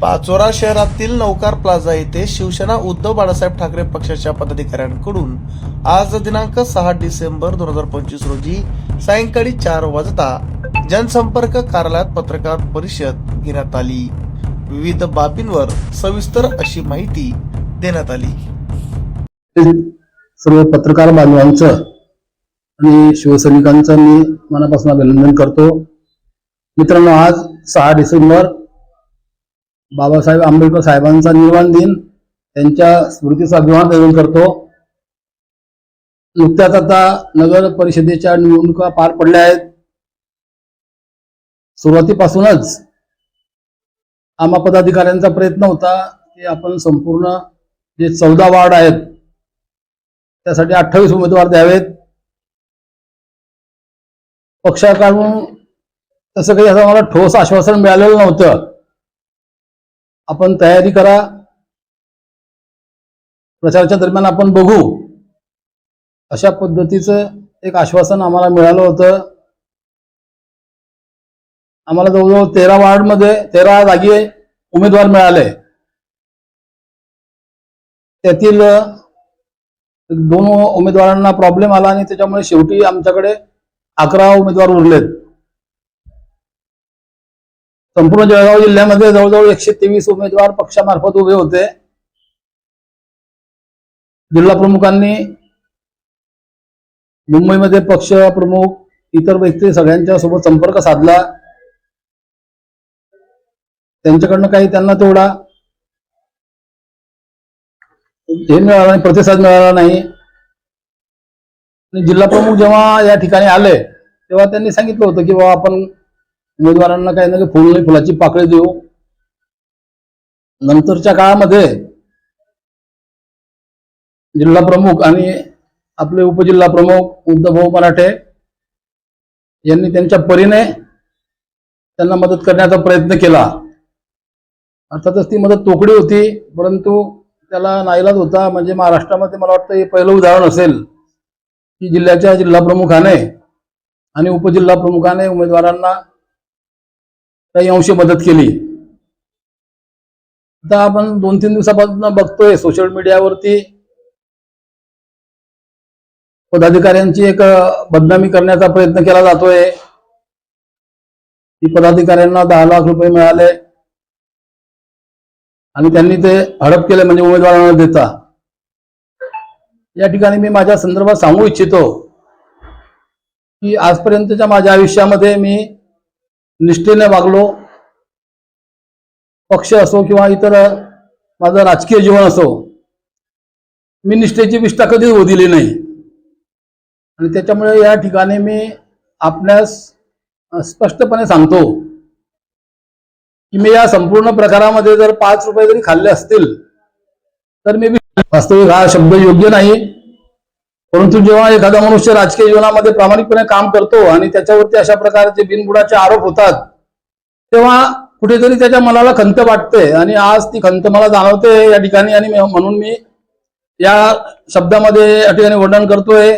पाचोरा शहरातील नौकार प्लाझा येथे शिवसेना उद्धव बाळासाहेब ठाकरे पक्षाच्या पदाधिकाऱ्यांकडून आज दिनांक 6 डिसेंबर 2025 रोजी सायंकाळी 4 वाजता जनसंपर्क कार्यालयात पत्रकार परिषद घेण्यात आली। विविध बाबींवर सविस्तर अशी माहिती देण्यात आली। सर्व पत्रकार बांधवांचं आणि शिवसैनिकांचं मी मनापासून अभिनंदन करतो। मित्रांनो, आज 6 डिसेंबर बाबासाहेब आंबेडकर साहेबांचा निर्वाण दिन, त्यांच्या स्मृतीचा अभिमान करतो। नुकत्याच आता नगर परिषदेच्या निवडणुका पार पडल्या आहेत। सुरुवातीपासूनच आम्हा पदाधिकाऱ्यांचा प्रयत्न होता की आपण संपूर्ण जे 14 वार्ड आहेत त्यासाठी 28 उमेदवार द्यावेत। पक्षाकडून तसं काही असं मला ठोस आश्वासन मिळालेलं नव्हतं। आपण तयारी करा, प्रचाराच्या दरम्यान आपण बघू, अशा पद्धतीचं एक आश्वासन आम्हाला मिळालं होतं। आम्हाला जवळजवळ 13 वार्डमध्ये 13 जागी उमेदवार मिळाले। त्यातील 2 उमेदवारांना प्रॉब्लेम आला आणि त्याच्यामुळे शेवटी आमच्याकडे 11 उमेदवार उरलेत। संपूर्ण जळगाव जिल्ह्यामध्ये जवळजवळ 123 उमेदवार पक्षामार्फत उभे होते। जिल्हा प्रमुखांनी मुंबईमध्ये पक्ष प्रमुख इतर व्यक्ती सगळ्यांच्या सोबत संपर्क साधला। त्यांच्याकडनं काही त्यांना तेवढा हे मिळाला नाही, प्रतिसाद मिळाला नाही। जिल्हा प्रमुख जेव्हा या ठिकाणी आले तेव्हा त्यांनी सांगितलं होतं की बाबा आपण उमेदवारांना काही ना काही फुलाची पाकळी देऊ। नंतरच्या काळामध्ये जिल्हा प्रमुख आणि आपले उपजिल्हा प्रमुख उद्धव मराठे यांनी त्यांच्या परीने त्यांना मदत करण्याचा प्रयत्न केला। अर्थातच ती मदत तोकडी होती, परंतु त्याला नाईलाज होता। म्हणजे महाराष्ट्रामध्ये मला वाटतं हे पहिलं उदाहरण असेल की जिल्ह्याच्या जिल्हा प्रमुखाने आणि उपजिल्हा प्रमुखाने उमेदवारांना काही अंशी मदत केली। आता आपण 2-3 दिवसापासून बघतोय सोशल मीडियावरती पदाधिकाऱ्यांची एक बदनामी करण्याचा प्रयत्न केला जातोय की पदाधिकाऱ्यांना 10 लाख रुपये मिळाले आणि त्यांनी ते हडप केले, म्हणजे उमेदवारांना देता। या ठिकाणी मी माझ्या संदर्भात सांगू इच्छितो की आजपर्यंतच्या माझ्या आयुष्यामध्ये मी निष्ठेने वागलो। पक्ष असो किंवा इतर माझं राजकीय जीवन असो, मी निष्ठेची विष्ठा कधीच होऊ दिली नाही। आणि त्याच्यामुळे या ठिकाणी मी आपल्यास स्पष्टपणे सांगतो की मी या संपूर्ण प्रकारामध्ये जर 5 रुपये जरी खाल्ले असतील तर मी वास्तविक हा शब्द योग्य नाही, परंतु जेव्हा एखादा मनुष्य राजकीय जीवनामध्ये प्रामाणिकपणे काम करतो आणि त्याच्यावरती अशा प्रकारचे बिनबुडाचे आरोप होतात तेव्हा कुठेतरी त्याच्या मनाला खंत वाटते। आणि आज ती खंत मला जाणवते या ठिकाणी, आणि म्हणून मी या शब्दामध्ये या ठिकाणी वर्णन करतोय।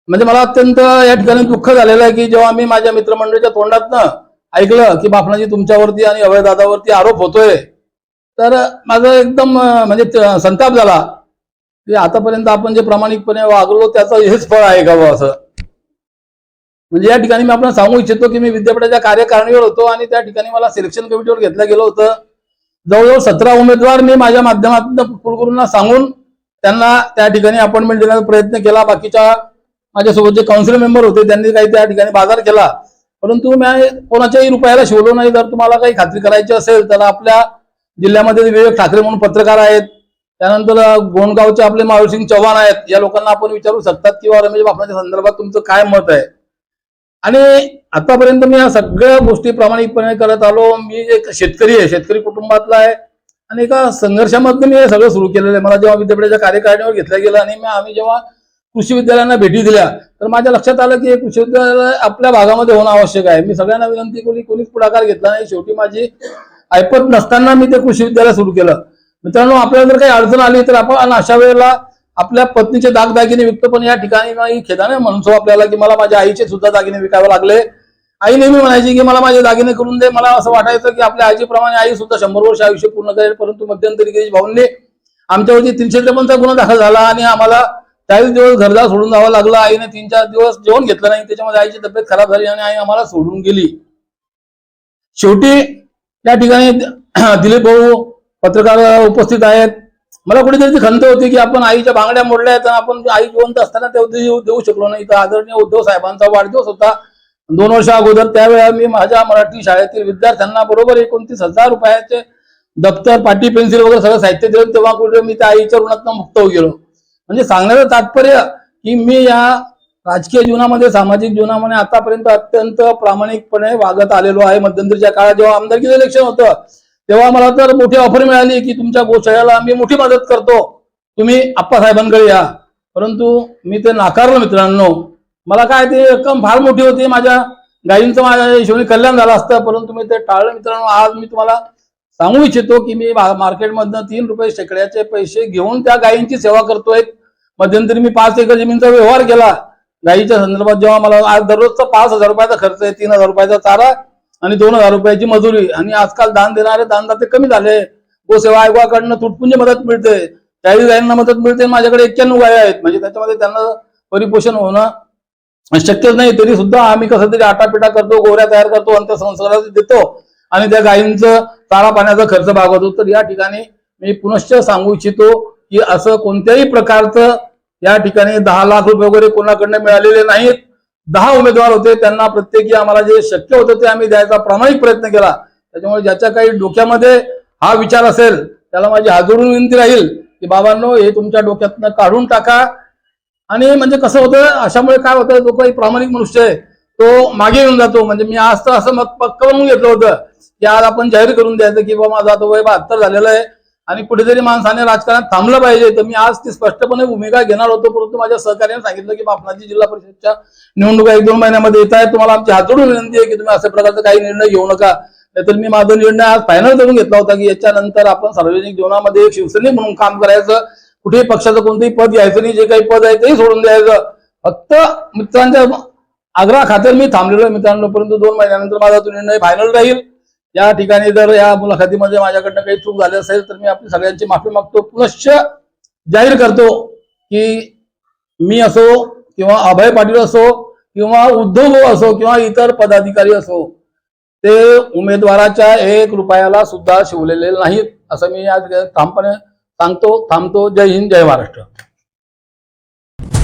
म्हणजे मला अत्यंत या ठिकाणी दुःख झालेलं आहे की जेव्हा मी माझ्या मित्रमंडळीच्या तोंडातनं ऐकलं की बापणाजी तुमच्यावरती आणि अभयदादावरती आरोप होतोय, तर माझं एकदम म्हणजे संताप झाला की आतापर्यंत आपण जे प्रामाणिकपणे वागलो त्याचं हेच फळ आहे का असं। म्हणजे या ठिकाणी मी आपल्याला सांगू इच्छितो की मी विद्यापीठाच्या कार्यकारिणीवर होतो आणि त्या ठिकाणी मला सिलेक्शन कमिटीवर घेतलं गेलं होतं। जवळजवळ 17 उमेदवार मी माझ्या माध्यमातून कुलगुरूंना सांगून त्यांना त्या ठिकाणी अपॉइंटमेंट देण्याचा प्रयत्न केला। बाकीच्या माझ्यासोबत जे काउन्सिल मेंबर होते त्यांनी काही त्या ठिकाणी बाजार केला, परंतु मी कोणाच्याही रुपयाला शिवलो नाही। जर तुम्हाला काही खात्री करायची असेल तर आपल्या जिल्ह्यामध्ये विवेक ठाकरे म्हणून पत्रकार आहेत, त्यानंतर गोंडगावचे आपले मावळसिंग चव्हाण आहेत, या लोकांना आपण विचारू शकतात किंवा रमेश बापणाच्या संदर्भात तुमचं काय मत आहे। आणि आतापर्यंत मी या सगळ्या गोष्टी प्रामाणिकपणे करत आलो। मी एक शेतकरी आहे, शेतकरी कुटुंबातला आहे आणि एका संघर्षामधून मी हे सगळं सुरू केलेलं आहे। मला जेव्हा विद्यापीठाच्या कार्यकारिणीवर घेतलं गेलं आणि आम्ही जेव्हा कृषी विद्यालयांना भेटी दिल्या तर माझ्या लक्षात आलं की कृषी विद्यालय आपल्या भागामध्ये होणं आवश्यक आहे। मी सगळ्यांना विनंती केली, कोणीच पुढाकार घेतला नाही। शेवटी माझी ऐपत नसताना मी ते कृषी विद्यालय सुरू केलं। मित्रांनो, आपल्याला जर काही अडचण आली तर आपण अशा वेळेला आपल्या पत्नीचे दागदागिने विकतो, पण या ठिकाणी खेदाने म्हणतो आपल्याला की मला माझ्या आईचे सुद्धा दागिने विकावे लागले आई नेहमी म्हणायची की मला माझे दागिने करून दे. मला असं वाटायचं की आपल्या आजीप्रमाणे आई सुद्धा 100 वर्ष आयुष्य पूर्ण करेल. परंतु मध्यंतरी गिरीश भाऊंनी आमच्यावरती 353चा गुन्हा दाखल झाला आणि आम्हाला 40 दिवस घरदार सोडून जावं लागलं. आईने 3-4 दिवस जेवण घेतलं नाही. त्याच्यामध्ये आईची तब्येत खराब झाली आणि आई आम्हाला सोडून गेली. शेवटी या ठिकाणी दिलीप भाऊ पत्रकार उपस्थित आहेत. मला कुठेतरी ती खंत होती की आपण आईच्या बांगड्या मोडल्या आहेत, आपण आई जिवंत असताना ते देऊ शकलो नाही. तर आदरणीय उद्धव साहेबांचा वाढदिवस होता 2 वर्ष अगोदर. त्यावेळेला मी माझ्या मराठी शाळेतील विद्यार्थ्यांना बरोबर 29,000 रुपयाचे दप्तर, पाटी, पेन्सिल वगैरे सगळं साहित्य दिलं. तेव्हा कुठे मी त्या आईच्या ऋणातून मुक्त होऊ गेलो. म्हणजे सांगण्याचं तात्पर्य की मी या राजकीय जीवनामध्ये, सामाजिक जीवनामध्ये आतापर्यंत अत्यंत प्रामाणिकपणे वागत आलेलो आहे. मध्यंतरीच्या काळात जेव्हा आमदारकीचं इलेक्शन होतं तेव्हा मला तर मोठी ऑफर मिळाली की तुमच्या गोशाळेला मी मोठी मदत करतो, तुम्ही आप्पासाहेबांकडे या. परंतु मी ते नाकारलं मित्रांनो. मला काय ती रक्कम फार मोठी होती, माझ्या गायींचं माझ्या हिशोबाने कल्याण झालं असतं, परंतु मी ते टाळलं मित्रांनो. आज मी तुम्हाला सांगू इच्छितो की मी मार्केटमधनं 3 रुपये शेकड्याचे पैसे घेऊन त्या गायींची सेवा करतोय. मध्यंतरी मी 5 एकर जमीनचा व्यवहार केला गायीच्या संदर्भात. जेव्हा मला आज दररोजचा 5,000 रुपयाचा खर्च आहे, 3,000 रुपयाचा चारा आणि 2,000 रुपयाची मजुरी. आणि आजकाल दान देणारे दानदाते कमी झाले. गोसेवा आयोगाकडनं तुटपुंजी मदत मिळते, 40 गायींना मदत मिळते. माझ्याकडे 91 गायी आहेत, म्हणजे त्याच्यामध्ये त्यांना परिपोषण होणं शक्यच नाही. तरी सुद्धा आम्ही कसं तरी आटापिटा करतो, गोऱ्या तयार करतो, अंत्यसंस्कारात देतो आणि त्या गायींचं चारा पाण्याचा खर्च भागवतो. तर या ठिकाणी मी पुनश्च सांगू इच्छितो की असं कोणत्याही प्रकारचं या ठिकाणी 10 लाख रुपये वगैरे कोणाकडनं मिळालेले नाहीत. 10 उमेदवार होते, त्यांना प्रत्येकी आम्हाला जे शक्य होतं ते आम्ही द्यायचा प्रामाणिक प्रयत्न केला. त्याच्यामुळे ज्याच्या काही डोक्यामध्ये हा विचार असेल त्याला माझी हात जोडून विनंती राहील की बाबांनो, हे तुमच्या डोक्यातनं काढून टाका. आणि म्हणजे कसं होतं, अशामुळे काय होतं, जो काही प्रामाणिक मनुष्य आहे तो मागे येऊन जातो. म्हणजे मी आज तर असं मत पक्क बनवून घेतलं होतं की आज आपण जाहीर करून द्यायचं की बाबा माझा तो वय 72 झालेलं आहे आणि कुठेतरी माणसाने राजकारणात थांबलं पाहिजे. तर मी आज ती स्पष्टपणे भूमिका घेणार होतो. परंतु माझ्या सहकार्याने सांगितलं की बापनाजी जिल्हा परिषदच्या निवडणुका 1-2 महिन्यामध्ये येत आहेत, तुम्हाला आमची हात जोडून विनंती आहे की तुम्ही अशा प्रकारचा काही निर्णय घेऊ नका. नाहीतर मी माझा निर्णय आज फायनल करून घेतला होता की याच्यानंतर आपण सार्वजनिक जीवनामध्ये एक शिवसैनिक म्हणून काम करायचं. कुठेही पक्षाचं कोणतंही पद घ्यायचं नाही, जे काही पद आहे तेही सोडून द्यायचं. फक्त मित्रांच्या आग्रह खातर मी थांबलेलो आहे मित्रांनो. परंतु 2 महिन्यानंतर माझा तो निर्णय फायनल राहील. या ठिकाणी जर या मुलाखतीमध्ये माझ्याकडनं काही चूक झाली असेल तर मी आपली सगळ्यांची माफी मागतो. पुनश्च जाहीर करतो की मी असो किंवा अभय पाटील असो किंवा उद्धव भाऊ असो किंवा इतर पदाधिकारी असो, ते उमेदवाराच्या 1 रुपयाला सुद्धा शिवलेले नाहीत, असं मी आज ठामपणे सांगतो. थांबतो. जय हिंद, जय महाराष्ट्र.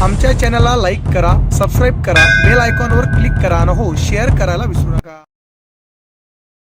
आमच्या चॅनलला लाईक करा, सबस्क्राईब करा, बेल आयकॉनवर क्लिक करा आणि हो शेअर करायला विसरू नका.